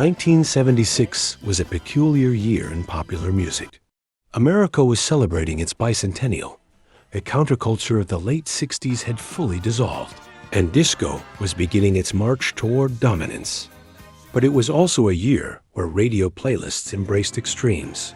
1976 was a peculiar year in popular music. America was celebrating its bicentennial. A counterculture of the late 60s had fully dissolved, and disco was beginning its march toward dominance. But it was also a year where radio playlists embraced extremes.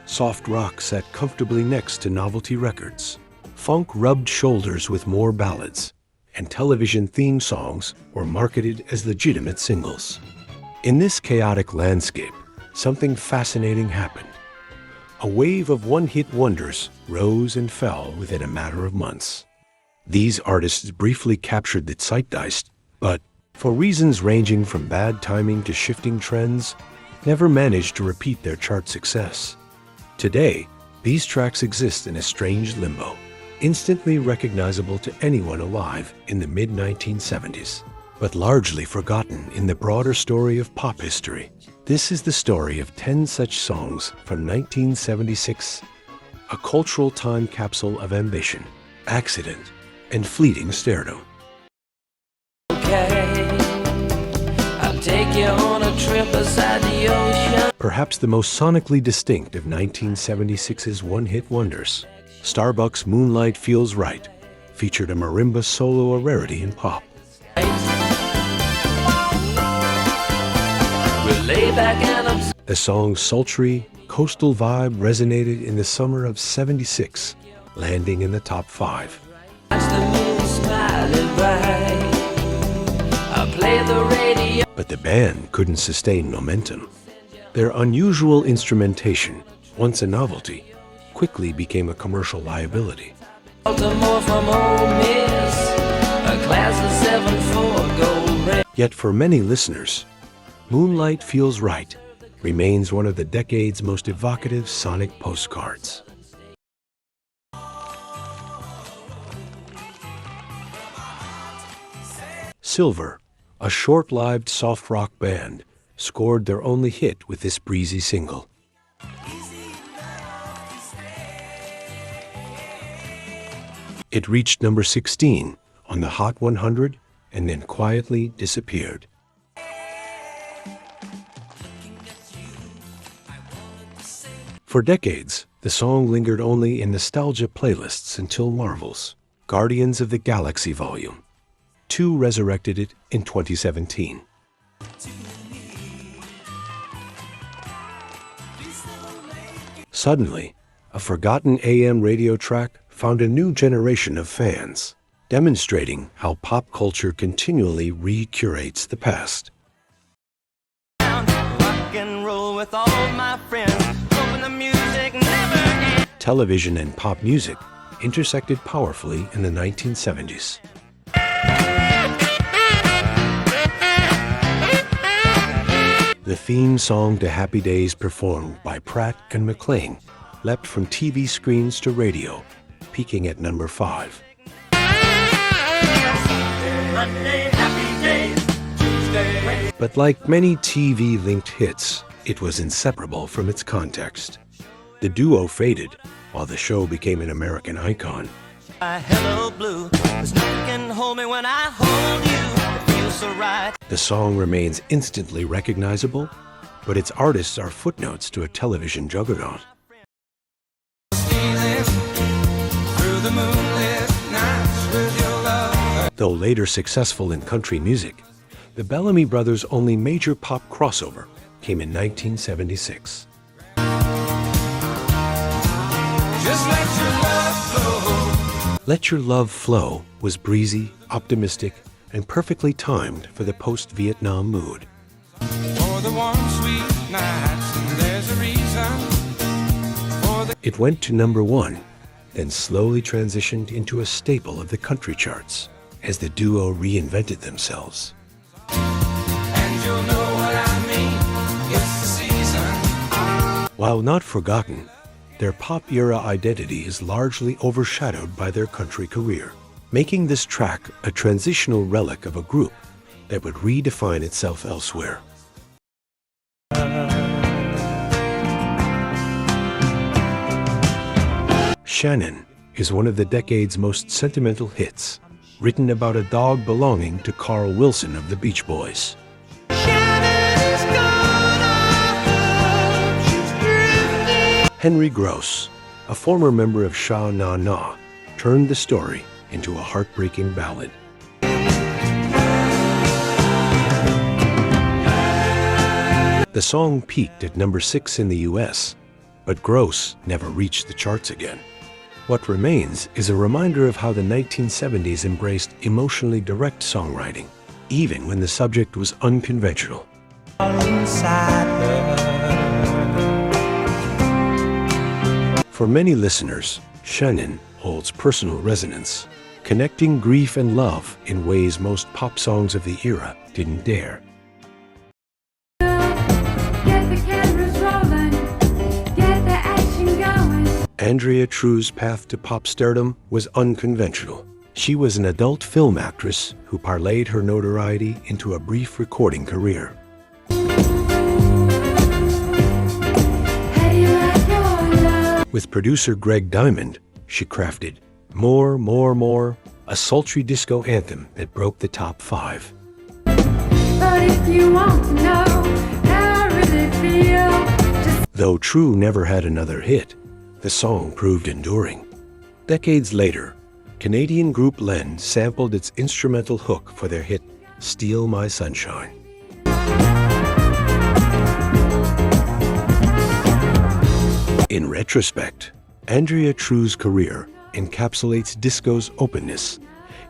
Soft rock sat comfortably next to novelty records. Funk rubbed shoulders with more ballads, and television theme songs were marketed as legitimate singles. In this chaotic landscape, something fascinating happened. A wave of one-hit wonders rose and fell within a matter of months. These artists briefly captured the zeitgeist, but, for reasons ranging from bad timing to shifting trends, never managed to repeat their chart success. Today, these tracks exist in a strange limbo, instantly recognizable to anyone alive in the mid-1970s, but largely forgotten in the broader story of pop history. This is the story of 10 such songs from 1976, a cultural time capsule of ambition, accident, and fleeting stardom. Okay, I'll take you on a trip beside the ocean. Perhaps the most sonically distinct of 1976's one-hit wonders, Starbuck's Moonlight Feels Right, featured a marimba solo, a rarity in pop. We'll lay back and The song's sultry, coastal vibe resonated in the summer of '76, landing in the top 5. watch the moon smiling bright. I play the radio. But the band couldn't sustain momentum. Their unusual instrumentation, once a novelty, quickly became a commercial liability. Baltimore from Ole Miss, a class of 7-4 gold ring. Yet for many listeners, Moonlight Feels Right remains one of the decade's most evocative sonic postcards. Silver, a short-lived soft rock band, scored their only hit with this breezy single. It reached number 16 on the Hot 100 and then quietly disappeared. For decades, the song lingered only in nostalgia playlists until Marvel's Guardians of the Galaxy Volume 2 resurrected it in 2017. Suddenly, a forgotten AM radio track found a new generation of fans, demonstrating how pop culture continually recurates the past. Rock and roll with all my friends. Hoping the music never ends. Television and pop music intersected powerfully in the 1970s. The theme song to Happy Days, performed by Pratt and McLean, leapt from TV screens to radio, peaking at number 5. Monday, happy days. Tuesday. But like many TV-linked hits, it was inseparable from its context. The duo faded, while the show became an American icon. Hello, blue. There's nothing can hold me when I hold you. It feels so right. The song remains instantly recognizable, but its artists are footnotes to a television juggernaut. Through the moonlit nights with your love. Though later successful in country music, the Bellamy Brothers' only major pop crossover came in 1976. Just let your love flow. Let Your Love Flow was breezy, optimistic, and perfectly timed for the post-Vietnam mood. For the one sweet nights, and there's a reason for the. It went to number 1, then slowly transitioned into a staple of the country charts as the duo reinvented themselves. And you'll know what I mean. It's the season. While not forgotten, their pop-era identity is largely overshadowed by their country career, making this track a transitional relic of a group that would redefine itself elsewhere. Shannon is one of the decade's most sentimental hits, written about a dog belonging to Carl Wilson of the Beach Boys. Shannon's gone. Henry Gross, a former member of Sha Na Na, turned the story into a heartbreaking ballad. The song peaked at number 6 in the US, but Gross never reached the charts again. What remains is a reminder of how the 1970s embraced emotionally direct songwriting, even when the subject was unconventional. For many listeners, Shannon holds personal resonance, connecting grief and love in ways most pop songs of the era didn't dare. Get the cameras rolling, get the action going. Andrea True's path to pop stardom was unconventional. She was an adult film actress who parlayed her notoriety into a brief recording career. With producer Greg Diamond, she crafted More, More, More, a sultry disco anthem that broke the top 5. But if you want to know how I really feel, Though True never had another hit, the song proved enduring. Decades later, Canadian group Len sampled its instrumental hook for their hit Steal My Sunshine. In retrospect, Andrea True's career encapsulates disco's openness,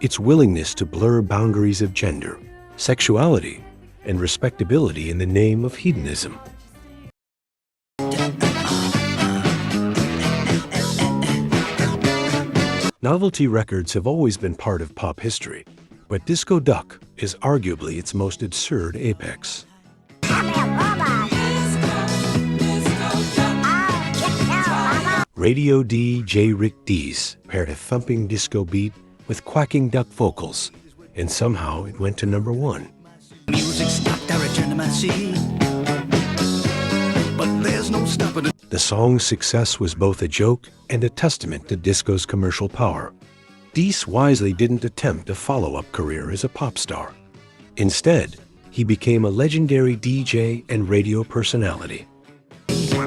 its willingness to blur boundaries of gender, sexuality, and respectability in the name of hedonism. Novelty records have always been part of pop history, but Disco Duck is arguably its most absurd apex. Radio DJ Rick Dees paired a thumping disco beat with quacking duck vocals, and somehow it went to number 1. Music stopped, I returned to my seat. But there's no stopping it. The song's success was both a joke and a testament to disco's commercial power. Dees wisely didn't attempt a follow-up career as a pop star. Instead, he became a legendary DJ and radio personality. So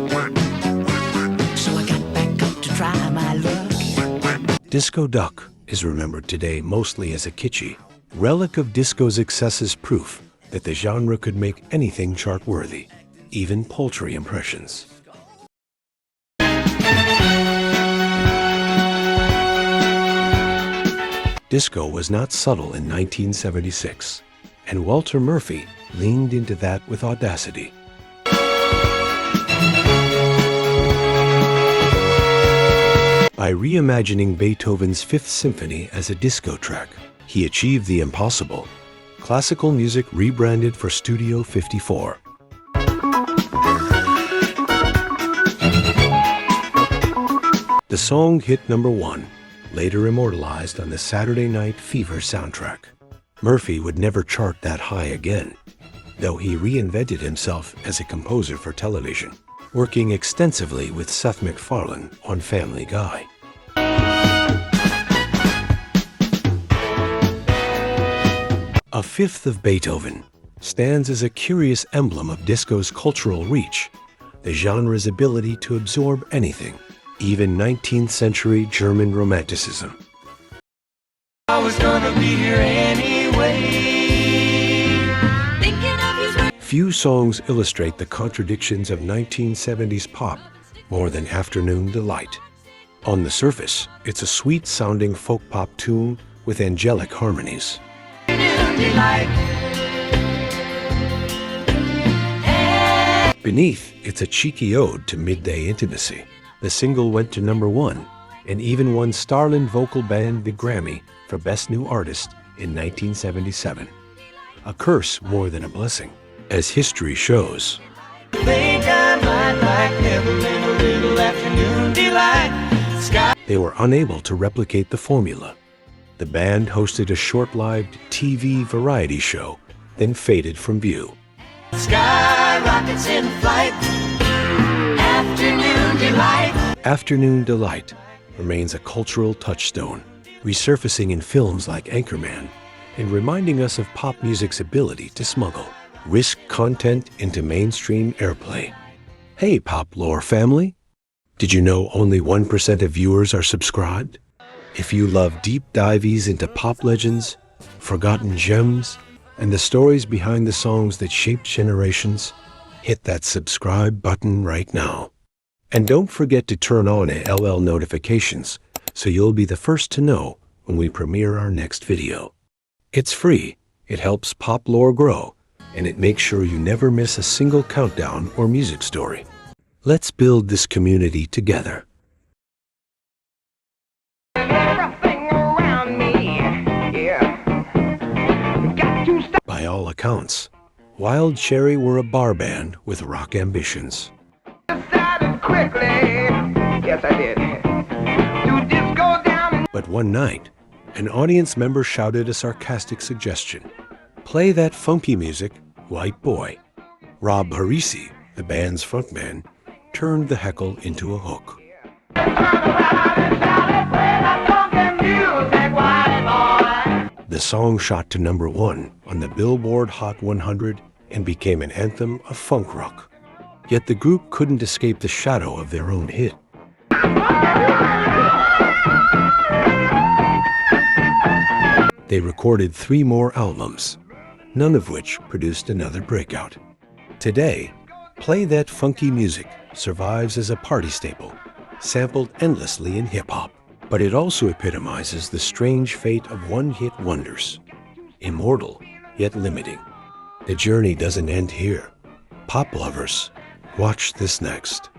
I got back up to try my luck. Disco Duck is remembered today mostly as a kitschy relic of disco's excesses, proof that the genre could make anything chart-worthy, even poultry impressions. Disco was not subtle in 1976, and Walter Murphy leaned into that with audacity. By reimagining Beethoven's Fifth Symphony as a disco track, he achieved the impossible: classical music rebranded for Studio 54. The song hit number 1, later immortalized on the Saturday Night Fever soundtrack. Murphy would never chart that high again, though he reinvented himself as a composer for television, working extensively with Seth MacFarlane on Family Guy. A Fifth of Beethoven stands as a curious emblem of disco's cultural reach, the genre's ability to absorb anything, even 19th century German Romanticism. I was gonna be here anyway. thinking of you's Few songs illustrate the contradictions of 1970s pop more than Afternoon Delight. On the surface, it's a sweet-sounding folk pop tune with angelic harmonies. Beneath, it's a cheeky ode to midday intimacy. The single went to number 1 and even won Starland Vocal Band the Grammy for Best New Artist in 1977. A curse more than a blessing, as history shows. Think I might like having a little afternoon delight. Sky They were unable to replicate the formula. The band hosted a short-lived TV variety show, then faded from view. rockets in flight. Afternoon delight. Afternoon Delight remains a cultural touchstone, resurfacing in films like Anchorman and reminding us of pop music's ability to smuggle risk content into mainstream airplay. Hey, pop lore family! Did you know only 1% of viewers are subscribed? If you love deep dives into pop legends, forgotten gems, and the stories behind the songs that shaped generations, hit that subscribe button right now. And don't forget to turn on LL notifications so you'll be the first to know when we premiere our next video. It's free, it helps pop lore grow, and it makes sure you never miss a single countdown or music story. Let's build this community together. Everything around me, yeah. Got to stop. By all accounts, Wild Cherry were a bar band with rock ambitions. Decided quickly. Yes, I did. To just go down. But one night, an audience member shouted a sarcastic suggestion. Play that funky music, white boy. Rob Harisi, the band's frontman, turned the heckle into a hook. The song shot to #1 on the Billboard Hot 100 and became an anthem of funk rock. Yet the group couldn't escape the shadow of their own hit. They recorded 3 more albums, none of which produced another breakout. Today, Play That Funky Music survives as a party staple, sampled endlessly in hip-hop. But it also epitomizes the strange fate of one-hit wonders. Immortal, yet limiting. The journey doesn't end here. Pop lovers, watch this next.